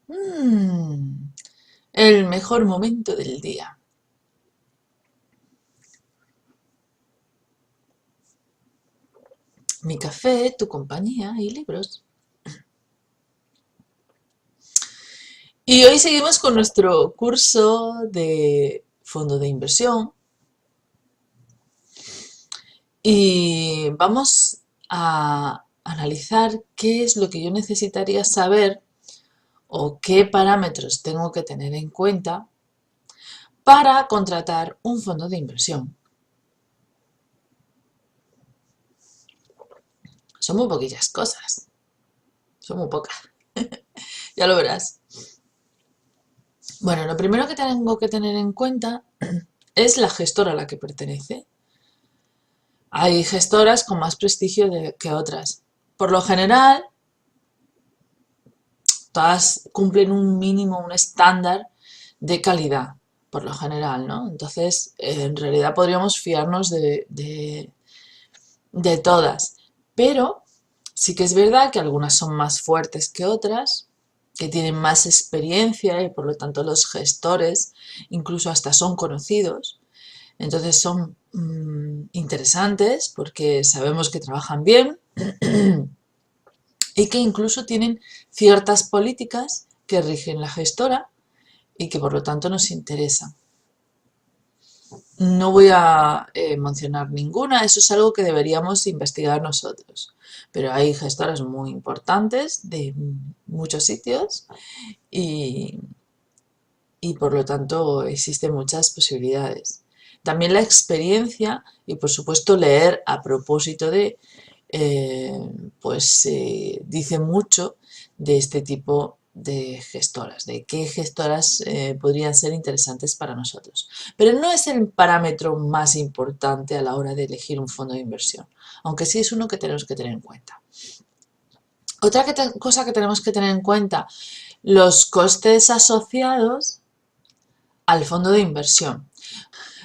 Mm, el mejor momento del día. Mi café, tu compañía y libros. Y hoy seguimos con nuestro curso de fondo de inversión y vamos a analizar qué es lo que yo necesitaría saber o qué parámetros tengo que tener en cuenta para contratar un fondo de inversión. Son muy poquillas cosas, son muy pocas, ya lo verás. Bueno, lo primero que tengo que tener en cuenta es la gestora a la que pertenece. Hay gestoras con más prestigio que otras. Por lo general, todas cumplen un mínimo, un estándar de calidad, por lo general, ¿no? Entonces, en realidad podríamos fiarnos de todas. Pero sí que es verdad que algunas son más fuertes que otras, que tienen más experiencia y por lo tanto los gestores incluso hasta son conocidos. Entonces son interesantes porque sabemos que trabajan bien y que incluso tienen ciertas políticas que rigen la gestora y que por lo tanto nos interesan. No voy a mencionar ninguna, eso es algo que deberíamos investigar nosotros. Pero hay gestoras muy importantes de muchos sitios y, y por lo tanto existen muchas posibilidades. También la experiencia y por supuesto leer a propósito de, pues dice mucho de este tipo de gestoras, de qué gestoras podrían ser interesantes para nosotros. Pero no es el parámetro más importante a la hora de elegir un fondo de inversión, aunque sí es uno que tenemos que tener en cuenta. Otra cosa que tenemos que tener en cuenta, los costes asociados al fondo de inversión.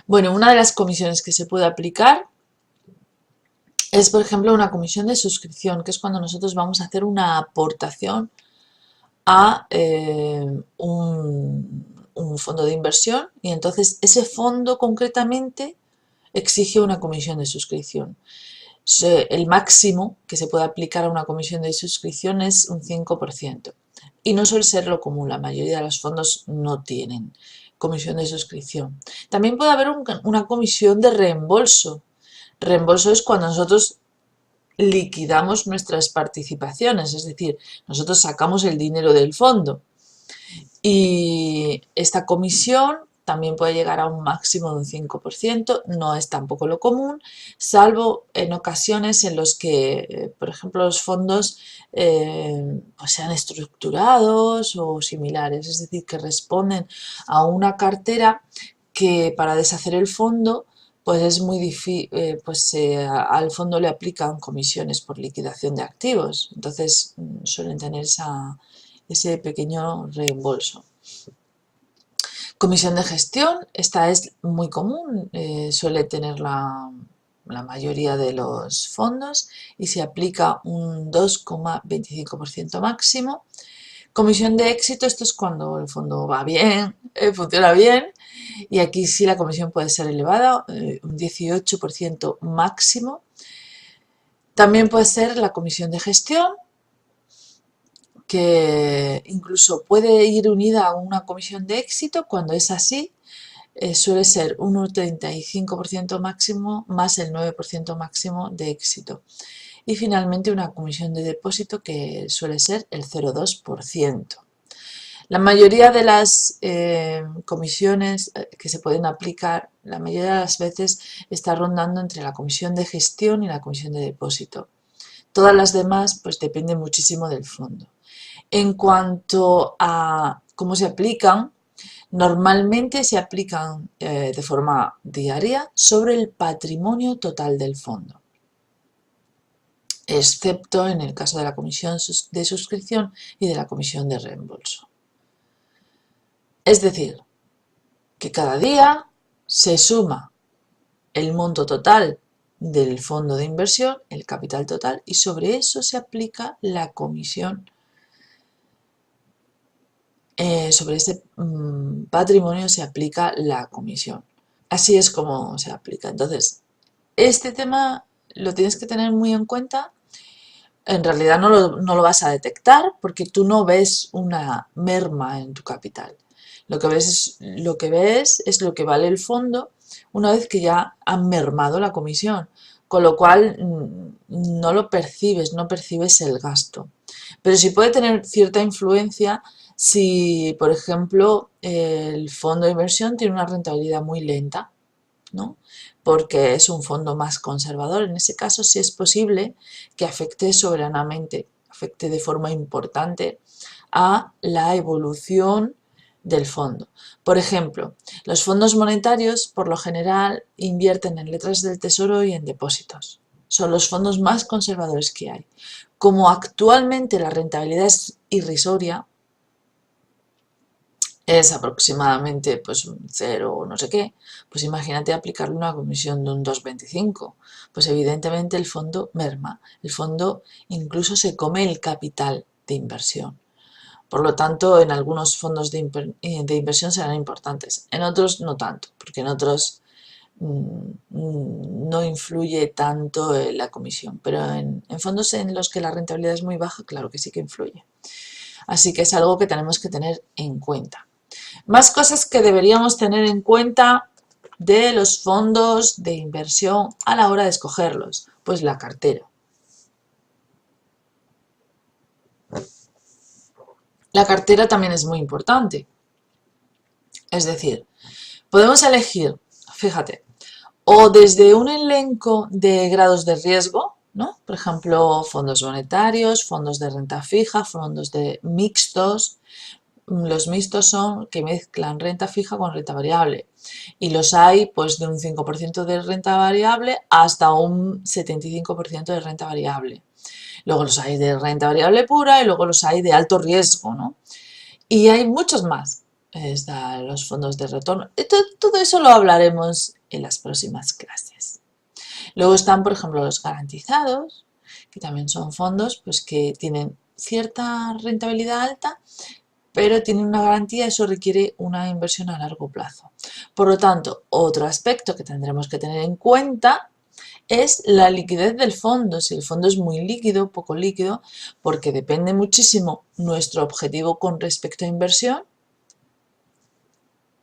Bueno, una de las comisiones que se puede aplicar es, por ejemplo, una comisión de suscripción, que es cuando nosotros vamos a hacer una aportación a un fondo de inversión y entonces ese fondo concretamente exige una comisión de suscripción. El máximo que se puede aplicar a una comisión de suscripción es un 5% y no suele ser lo común, la mayoría de los fondos no tienen comisión de suscripción. También puede haber una comisión de reembolso. Reembolso es cuando nosotros liquidamos nuestras participaciones, es decir, nosotros sacamos el dinero del fondo y esta comisión también puede llegar a un máximo de un 5%, no es tampoco lo común, salvo en ocasiones en los que, por ejemplo, los fondos pues sean estructurados o similares, es decir, que responden a una cartera que para deshacer el fondo pues es muy difícil, pues al fondo le aplican comisiones por liquidación de activos, entonces suelen tener ese pequeño reembolso. Comisión de gestión, esta es muy común, suele tener la mayoría de los fondos y se aplica un 2,25% máximo. Comisión de éxito, esto es cuando el fondo va bien, funciona bien y aquí sí la comisión puede ser elevada, un 18% máximo. También puede ser la comisión de gestión, que incluso puede ir unida a una comisión de éxito. Cuando es así, suele ser un 35% máximo más el 9% máximo de éxito. Y finalmente una comisión de depósito que suele ser el 0,2%. La mayoría de las comisiones que se pueden aplicar, la mayoría de las veces está rondando entre la comisión de gestión y la comisión de depósito. Todas las demás pues dependen muchísimo del fondo. En cuanto a cómo se aplican, normalmente se aplican de forma diaria sobre el patrimonio total del fondo, excepto en el caso de la comisión de suscripción y de la comisión de reembolso. Es decir, que cada día se suma el monto total del fondo de inversión, el capital total, y sobre eso se aplica la comisión sobre ese patrimonio se aplica la comisión. Así es como se aplica. Entonces, este tema lo tienes que tener muy en cuenta. En realidad no lo vas a detectar porque tú no ves una merma en tu capital. Lo que ves es lo que vale el fondo una vez que ya han mermado la comisión, con lo cual no lo percibes, no percibes el gasto. Pero sí puede tener cierta influencia si, por ejemplo, el fondo de inversión tiene una rentabilidad muy lenta, ¿no? Porque es un fondo más conservador. En ese caso sí es posible que afecte soberanamente, afecte de forma importante a la evolución del fondo. Por ejemplo, los fondos monetarios por lo general invierten en letras del tesoro y en depósitos. Son los fondos más conservadores que hay. Como actualmente la rentabilidad es irrisoria, es aproximadamente pues un 0 o no sé qué, pues imagínate aplicarle una comisión de un 2,25. Pues evidentemente el fondo merma, el fondo incluso se come el capital de inversión. Por lo tanto, en algunos fondos de inversión serán importantes, en otros no tanto, porque en otros no influye tanto la comisión, pero en fondos en los que la rentabilidad es muy baja, claro que sí que influye. Así que es algo que tenemos que tener en cuenta. Más cosas que deberíamos tener en cuenta de los fondos de inversión a la hora de escogerlos. Pues la cartera. La cartera también es muy importante. Es decir, podemos elegir, fíjate, o desde un elenco de grados de riesgo, ¿no? Por ejemplo, fondos monetarios, fondos de renta fija, fondos de mixtos. Los mixtos son que mezclan renta fija con renta variable y los hay pues de un 5% de renta variable hasta un 75% de renta variable. Luego los hay de renta variable pura y luego los hay de alto riesgo, ¿no? Y hay muchos más. Están los fondos de retorno. Todo eso lo hablaremos en las próximas clases. Luego están, por ejemplo, los garantizados, que también son fondos pues, que tienen cierta rentabilidad alta, pero tienen una garantía, eso requiere una inversión a largo plazo. Por lo tanto, otro aspecto que tendremos que tener en cuenta es la liquidez del fondo, si el fondo es muy líquido, poco líquido, porque depende muchísimo nuestro objetivo con respecto a inversión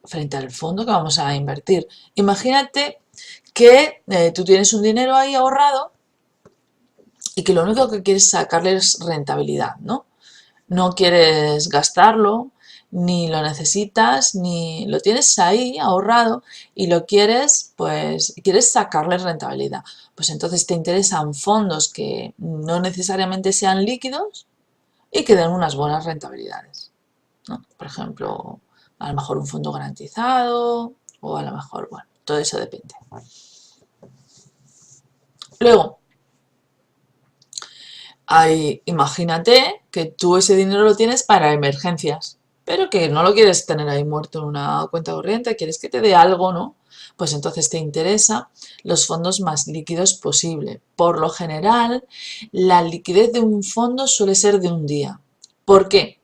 frente al fondo que vamos a invertir. Imagínate que tú tienes un dinero ahí ahorrado y que lo único que quieres sacarle es rentabilidad, ¿no? No quieres gastarlo, ni lo necesitas, ni lo tienes ahí ahorrado y lo quieres, pues quieres sacarle rentabilidad. Pues entonces te interesan fondos que no necesariamente sean líquidos y que den unas buenas rentabilidades, ¿no? Por ejemplo, a lo mejor un fondo garantizado o a lo mejor, bueno, todo eso depende. Luego, imagínate que tú ese dinero lo tienes para emergencias, pero que no lo quieres tener ahí muerto en una cuenta corriente, quieres que te dé algo, ¿no? Pues entonces te interesa los fondos más líquidos posible. Por lo general, la liquidez de un fondo suele ser de un día. ¿Por qué?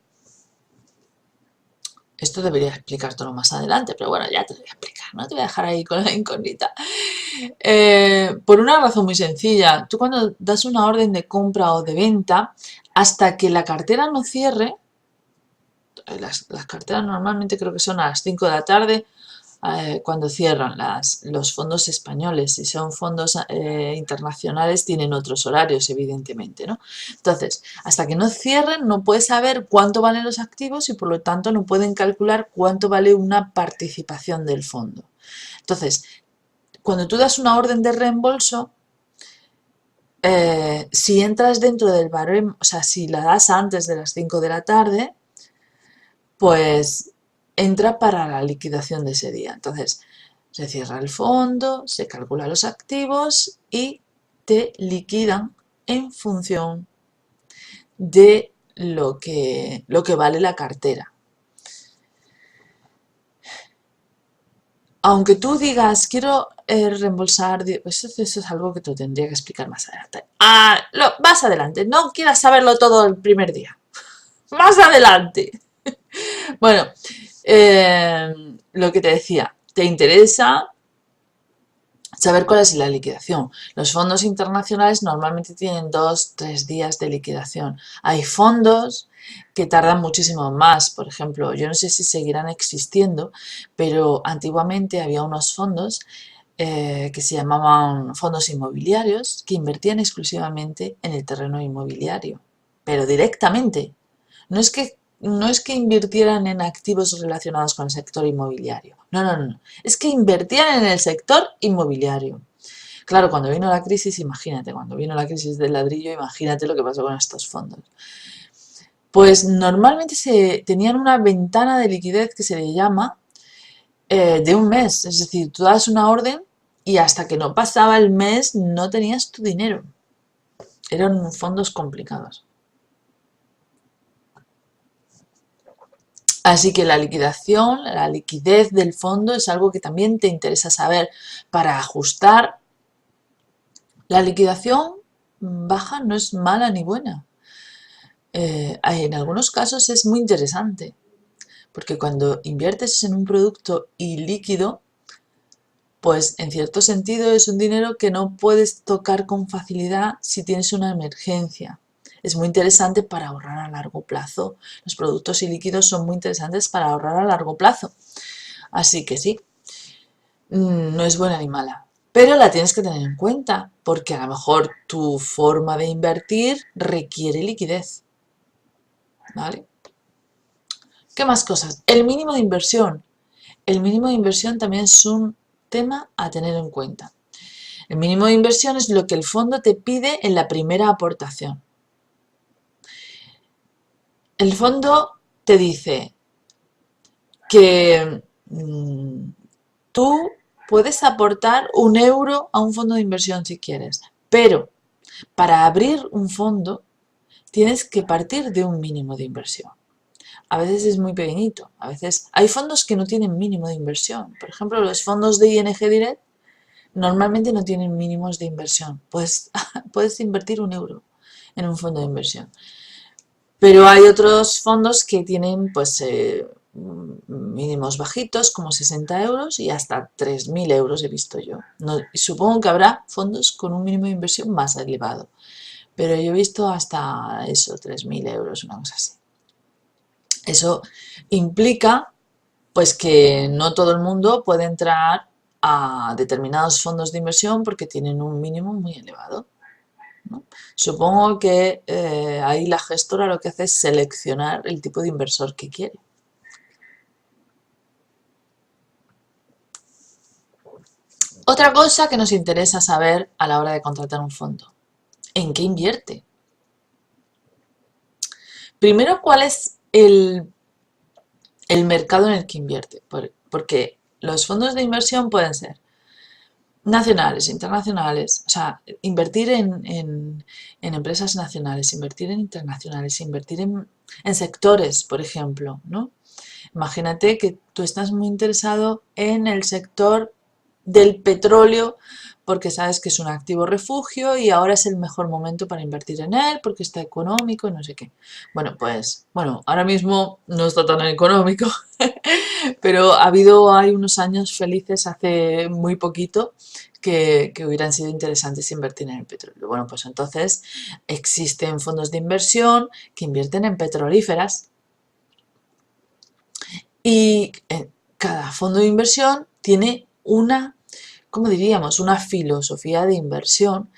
Esto debería explicártelo más adelante, pero bueno, ya te lo voy a explicar, no te voy a dejar ahí con la incógnita. Por una razón muy sencilla, tú cuando das una orden de compra o de venta, hasta que la cartera no cierre, las carteras normalmente creo que son a las 5 de la tarde, cuando cierran los fondos españoles. Si son fondos internacionales tienen otros horarios, evidentemente, ¿no? Entonces, hasta que no cierren no puedes saber cuánto valen los activos y por lo tanto no pueden calcular cuánto vale una participación del fondo. Entonces, cuando tú das una orden de reembolso, si entras dentro del baremo, o sea, si la das antes de las 5 de la tarde, pues entra para la liquidación de ese día. Entonces, se cierra el fondo, se calculan los activos y te liquidan en función de lo que vale la cartera. Aunque tú digas, quiero reembolsar, pues eso es algo que te tendría que explicar más adelante. Más adelante, no quieras saberlo todo el primer día. Más adelante. Bueno, lo que te decía, te interesa saber cuál es la liquidación. Los fondos internacionales normalmente tienen 2-3 días de liquidación. Hay fondos que tardan muchísimo más. Por ejemplo, yo no sé si seguirán existiendo, pero antiguamente había unos fondos que se llamaban fondos inmobiliarios que invertían exclusivamente en el terreno inmobiliario, pero directamente. No es que invirtieran en activos relacionados con el sector inmobiliario. No, no, no. Es que invertían en el sector inmobiliario. Claro, cuando vino la crisis, imagínate, cuando vino la crisis del ladrillo, imagínate lo que pasó con estos fondos. Pues normalmente tenían una ventana de liquidez que se le llama de un mes. Es decir, tú das una orden y hasta que no pasaba el mes no tenías tu dinero. Eran fondos complicados. Así que la liquidación, la liquidez del fondo es algo que también te interesa saber para ajustar. La liquidación baja no es mala ni buena. En algunos casos es muy interesante, porque cuando inviertes en un producto ilíquido, pues en cierto sentido es un dinero que no puedes tocar con facilidad si tienes una emergencia. Es muy interesante para ahorrar a largo plazo. Los productos ilíquidos son muy interesantes para ahorrar a largo plazo. Así que sí, no es buena ni mala. Pero la tienes que tener en cuenta, porque a lo mejor tu forma de invertir requiere liquidez. ¿Vale? ¿Qué más cosas? El mínimo de inversión. El mínimo de inversión también es un tema a tener en cuenta. El mínimo de inversión es lo que el fondo te pide en la primera aportación. El fondo te dice que tú puedes aportar 1 euro a un fondo de inversión si quieres, pero para abrir un fondo tienes que partir de un mínimo de inversión. A veces es muy pequeñito, a veces hay fondos que no tienen mínimo de inversión. Por ejemplo, los fondos de ING Direct normalmente no tienen mínimos de inversión. Puedes invertir 1 euro en un fondo de inversión. Pero hay otros fondos que tienen pues mínimos bajitos, como 60 euros y hasta 3.000 euros he visto yo. No, supongo que habrá fondos con un mínimo de inversión más elevado, pero yo he visto hasta eso, 3.000 euros, una cosa así. Eso implica pues que no todo el mundo puede entrar a determinados fondos de inversión porque tienen un mínimo muy elevado, ¿no? Supongo que ahí la gestora lo que hace es seleccionar el tipo de inversor que quiere. Otra cosa que nos interesa saber a la hora de contratar un fondo, ¿en qué invierte? Primero, ¿cuál es el mercado en el que invierte? Porque los fondos de inversión pueden ser nacionales, internacionales, o sea, invertir en empresas nacionales, invertir en internacionales, invertir en sectores, por ejemplo, ¿no? Imagínate que tú estás muy interesado en el sector del petróleo porque sabes que es un activo refugio y ahora es el mejor momento para invertir en él porque está económico y no sé qué. Bueno, pues, ahora mismo no está tan económico, pero hay unos años felices hace muy poquito que hubieran sido interesantes invertir en el petróleo. Bueno, pues entonces existen fondos de inversión que invierten en petrolíferas y cada fondo de inversión tiene ¿cómo diríamos? Una filosofía de inversión.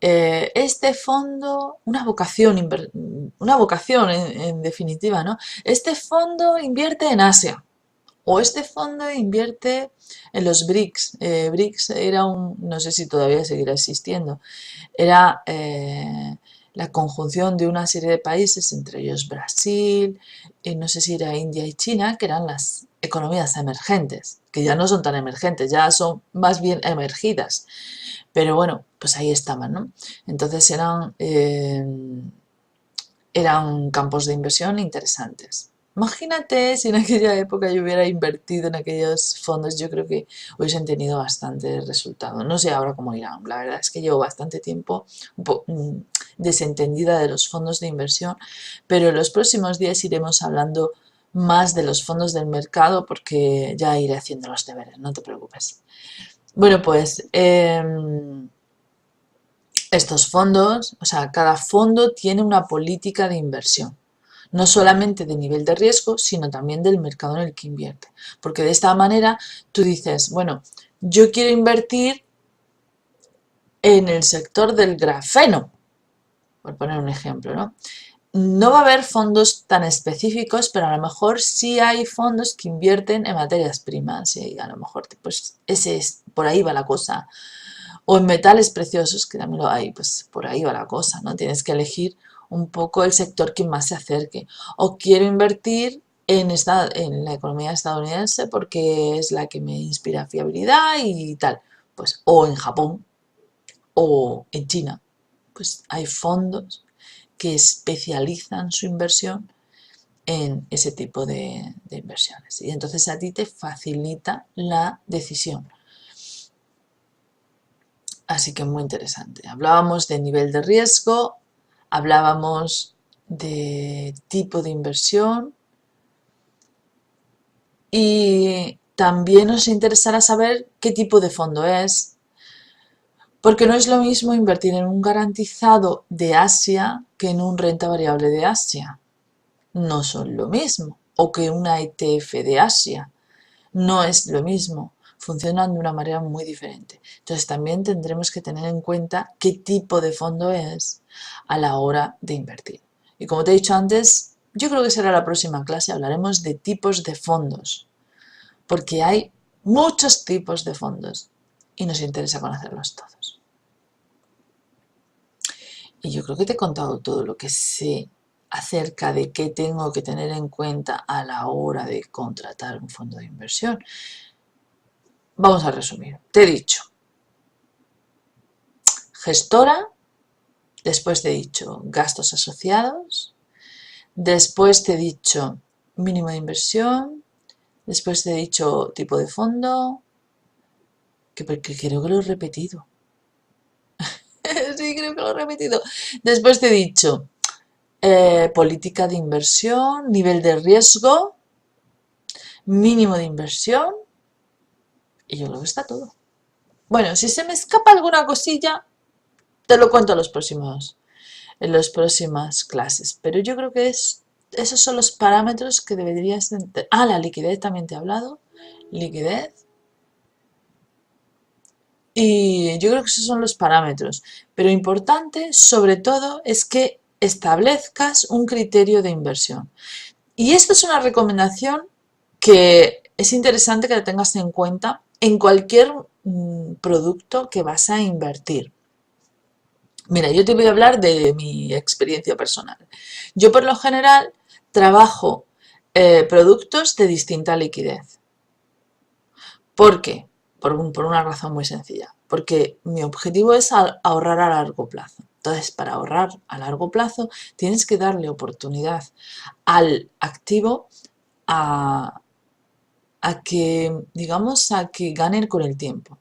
Este fondo, una vocación en definitiva, ¿no? Este fondo invierte en Asia o este fondo invierte en los BRICS. BRICS era no sé si todavía seguirá existiendo, era la conjunción de una serie de países, entre ellos Brasil, no sé si era India y China, que eran las economías emergentes, que ya no son tan emergentes, ya son más bien emergidas. Pero bueno, pues ahí estaban, ¿no? Entonces eran campos de inversión interesantes. Imagínate si en aquella época yo hubiera invertido en aquellos fondos, yo creo que hubiesen tenido bastante resultado. No sé ahora cómo irán. La verdad es que llevo bastante tiempo desentendida de los fondos de inversión, pero en los próximos días iremos hablando más de los fondos del mercado porque ya iré haciendo los deberes, no te preocupes. Bueno, pues estos fondos, o sea, cada fondo tiene una política de inversión, no solamente de nivel de riesgo, sino también del mercado en el que invierte. Porque de esta manera tú dices, bueno, yo quiero invertir en el sector del grafeno, por poner un ejemplo, ¿no? No va a haber fondos tan específicos, pero a lo mejor sí hay fondos que invierten en materias primas y a lo mejor pues ese es, por ahí va la cosa. O en metales preciosos, que también lo hay, pues por ahí va la cosa, ¿no? Tienes que elegir un poco el sector que más se acerque. O quiero invertir en la economía estadounidense porque es la que me inspira fiabilidad y tal. Pues o en Japón o en China. Pues hay fondos que especializan su inversión en ese tipo de inversiones. Y entonces a ti te facilita la decisión. Así que muy interesante. Hablábamos de nivel de riesgo, hablábamos de tipo de inversión y también nos interesará saber qué tipo de fondo es, porque no es lo mismo invertir en un garantizado de Asia que en un renta variable de Asia. No son lo mismo. O que una ETF de Asia. No es lo mismo. Funcionan de una manera muy diferente. Entonces también tendremos que tener en cuenta qué tipo de fondo es a la hora de invertir. Y como te he dicho antes, yo creo que será la próxima clase, hablaremos de tipos de fondos, porque hay muchos tipos de fondos y nos interesa conocerlos todos. Y yo creo que te he contado todo lo que sé acerca de qué tengo que tener en cuenta a la hora de contratar un fondo de inversión. Vamos a resumir. Te he dicho gestora, después te he dicho gastos asociados, después te he dicho mínimo de inversión, después te he dicho tipo de fondo, que creo que lo he repetido. Sí, creo que lo he repetido. Después te he dicho política de inversión, nivel de riesgo, mínimo de inversión y yo creo que está todo. Bueno, si se me escapa alguna cosilla, te lo cuento en las próximas clases, pero yo creo que esos son los parámetros que deberías entender. Ah, la liquidez también te he hablado, liquidez, y yo creo que esos son los parámetros, pero importante sobre todo es que establezcas un criterio de inversión. Y esto es una recomendación que es interesante que la tengas en cuenta en cualquier producto que vas a invertir. Mira, yo te voy a hablar de mi experiencia personal. Yo por lo general trabajo productos de distinta liquidez. ¿Por qué? Por una razón muy sencilla. Porque mi objetivo es ahorrar a largo plazo. Entonces, para ahorrar a largo plazo, tienes que darle oportunidad al activo a, a que ganen con el tiempo.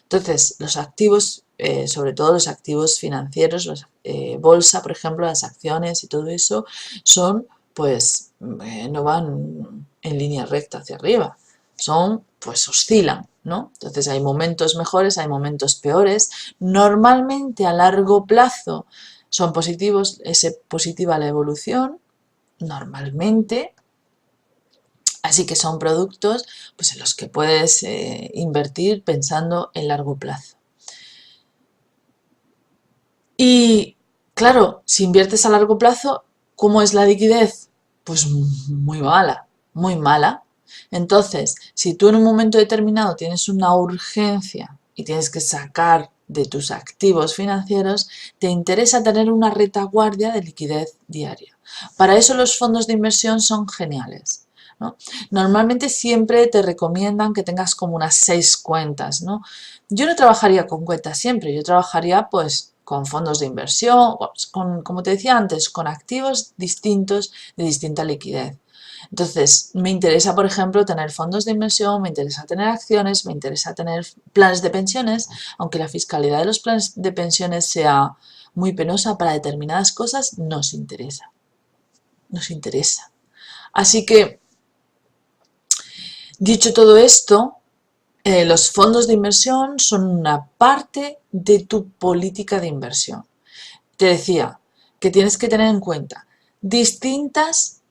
Entonces, los activos, sobre todo los activos financieros, bolsa, por ejemplo, las acciones y todo eso, son, pues, no van en línea recta hacia arriba, pues oscilan, ¿no? Entonces hay momentos mejores, hay momentos peores. Normalmente a largo plazo son positivos, es positiva la evolución, normalmente. Así que son productos pues, en los que puedes invertir pensando en largo plazo. Y claro, si inviertes a largo plazo, ¿cómo es la liquidez? Pues muy mala, muy mala. Entonces, si tú en un momento determinado tienes una urgencia y tienes que sacar de tus activos financieros, te interesa tener una retaguardia de liquidez diaria. Para eso los fondos de inversión son geniales, ¿no? Normalmente siempre te recomiendan que tengas como unas 6 cuentas, ¿no? Yo no trabajaría con cuentas siempre, yo trabajaría pues con fondos de inversión, como te decía antes, con activos distintos de distinta liquidez. Entonces, me interesa, por ejemplo, tener fondos de inversión, me interesa tener acciones, me interesa tener planes de pensiones, aunque la fiscalidad de los planes de pensiones sea muy penosa para determinadas cosas, nos interesa. Nos interesa. Así que Dicho todo esto, los fondos de inversión son una parte de tu política de inversión. Te decía que tienes que tener en cuenta distintos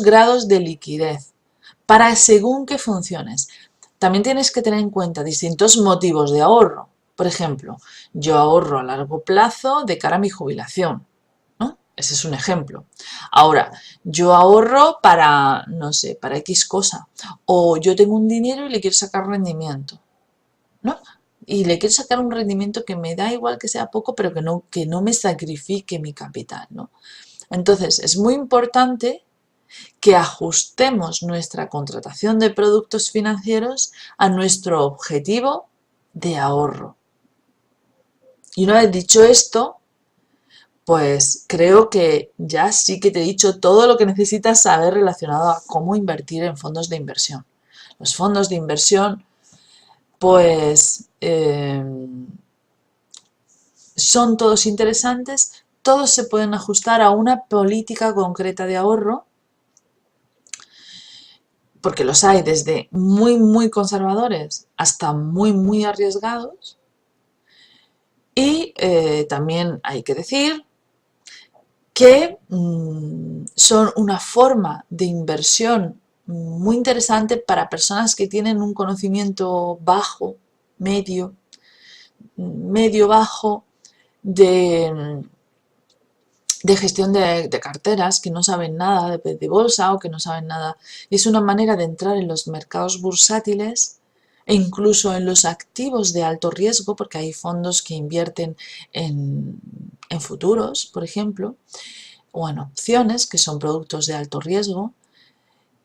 grados de liquidez para según qué funciones. También tienes que tener en cuenta distintos motivos de ahorro. Por ejemplo, yo ahorro a largo plazo de cara a mi jubilación, ¿no? Ese es un ejemplo. Ahora, yo ahorro para, no sé, para X cosa. O yo tengo un dinero y le quiero sacar rendimiento, ¿no? Y le quiero sacar un rendimiento que me da igual que sea poco, pero que no me sacrifique mi capital, ¿no? Entonces, es muy importante que ajustemos nuestra contratación de productos financieros a nuestro objetivo de ahorro. Y una vez dicho esto, pues creo que ya sí que te he dicho todo lo que necesitas saber relacionado a cómo invertir en fondos de inversión. Los fondos de inversión, pues son todos interesantes, todos se pueden ajustar a una política concreta de ahorro, porque los hay desde muy conservadores hasta muy arriesgados. Y también hay que decir que son una forma de inversión muy interesante para personas que tienen un conocimiento bajo, medio bajo de, de gestión de carteras, que no saben nada de bolsa o que no saben nada. Es una manera de entrar en los mercados bursátiles e incluso en los activos de alto riesgo, porque hay fondos que invierten en futuros, por ejemplo, o en opciones, que son productos de alto riesgo.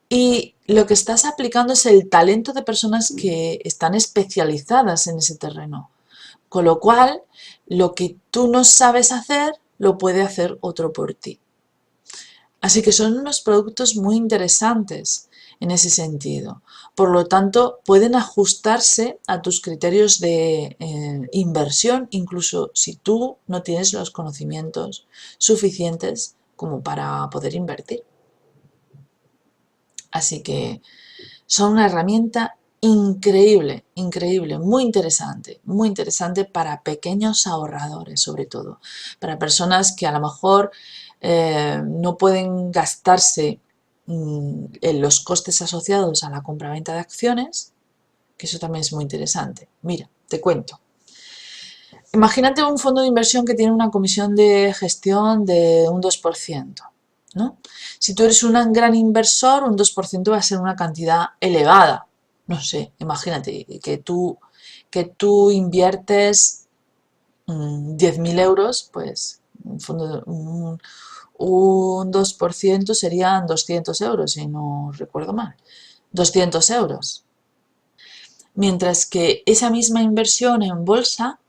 Y lo que estás aplicando es el talento de personas que están especializadas en ese terreno. Con lo cual, lo que tú no sabes hacer, lo puede hacer otro por ti. Así que son unos productos muy interesantes en ese sentido. Por lo tanto, pueden ajustarse a tus criterios de inversión, incluso si tú no tienes los conocimientos suficientes como para poder invertir. Así que son una herramienta increíble, muy interesante para pequeños ahorradores sobre todo, para personas que a lo mejor no pueden gastarse en los costes asociados a la compraventa de acciones, que eso también es muy interesante. Mira, te cuento. Imagínate un fondo de inversión que tiene una comisión de gestión de un 2%, ¿no? Si tú eres un gran inversor, un 2% va a ser una cantidad elevada. No sé, imagínate que tú inviertes 10.000 euros, pues un 2% serían 200 euros, si no recuerdo mal. 200 euros. Mientras que esa misma inversión en bolsa,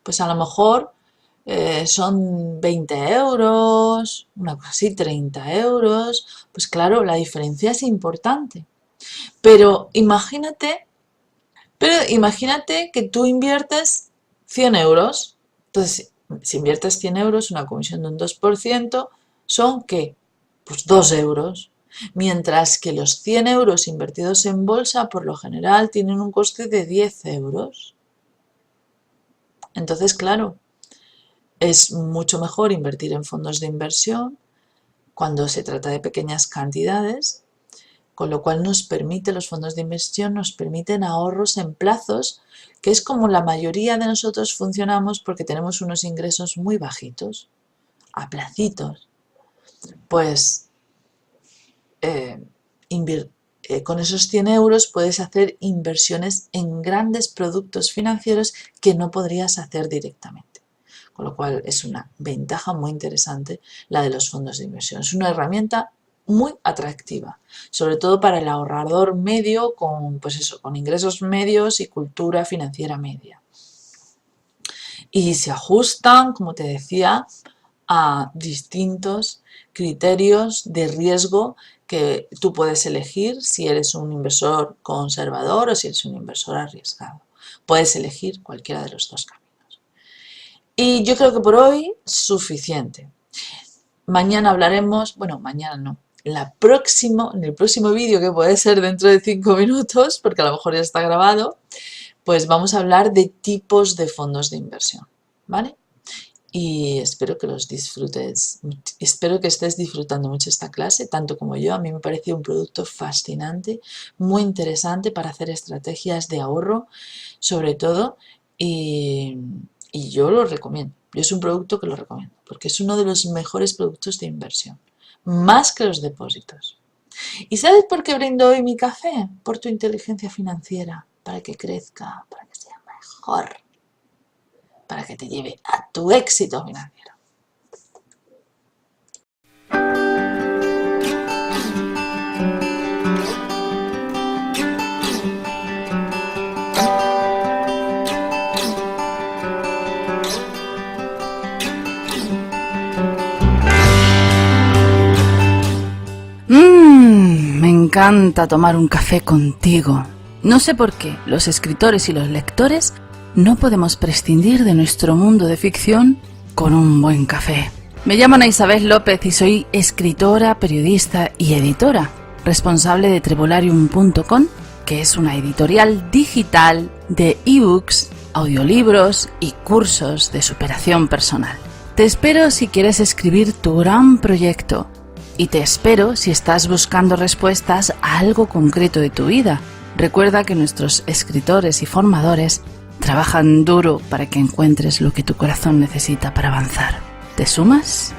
pues a lo mejor son 20 euros, una cosa así, 30 euros. Pues claro, la diferencia es importante. Pero imagínate que tú inviertes 100 euros. Entonces, si inviertes 100 euros, una comisión de un 2%, son ¿qué? Pues 2 euros. Mientras que los 100 euros invertidos en bolsa, por lo general, tienen un coste de 10 euros. Entonces, claro, es mucho mejor invertir en fondos de inversión cuando se trata de pequeñas cantidades, con lo cual los fondos de inversión nos permiten ahorros en plazos, que es como la mayoría de nosotros funcionamos porque tenemos unos ingresos muy bajitos, a placitos. Pues con esos 100 euros puedes hacer inversiones en grandes productos financieros que no podrías hacer directamente. Con lo cual es una ventaja muy interesante la de los fondos de inversión. Es una herramienta muy atractiva, sobre todo para el ahorrador medio con ingresos medios y cultura financiera media. Y se ajustan, como te decía, a distintos criterios de riesgo que tú puedes elegir si eres un inversor conservador o si eres un inversor arriesgado. Puedes elegir cualquiera de los dos caminos. Y yo creo que por hoy suficiente. Mañana hablaremos, bueno, mañana no, en el próximo vídeo, que puede ser dentro de 5 minutos, porque a lo mejor ya está grabado, pues vamos a hablar de tipos de fondos de inversión, ¿vale? Y espero que los disfrutes, espero que estés disfrutando mucho esta clase, tanto como yo. A mí me pareció un producto fascinante, muy interesante para hacer estrategias de ahorro, sobre todo, y yo lo recomiendo. Yo es un producto que lo recomiendo, porque es uno de los mejores productos de inversión, más que los depósitos. ¿Y sabes por qué brindo hoy mi café? Por tu inteligencia financiera, para que crezca, para que sea mejor, para que te lleve a tu éxito financiero. Me encanta tomar un café contigo. No sé por qué los escritores y los lectores no podemos prescindir de nuestro mundo de ficción con un buen café. Me llamo Ana Isabel López y soy escritora, periodista y editora, responsable de Trevolarium.com, que es una editorial digital de ebooks, audiolibros y cursos de superación personal. Te espero si quieres escribir tu gran proyecto y te espero si estás buscando respuestas a algo concreto de tu vida. Recuerda que nuestros escritores y formadores trabajan duro para que encuentres lo que tu corazón necesita para avanzar. ¿Te sumas?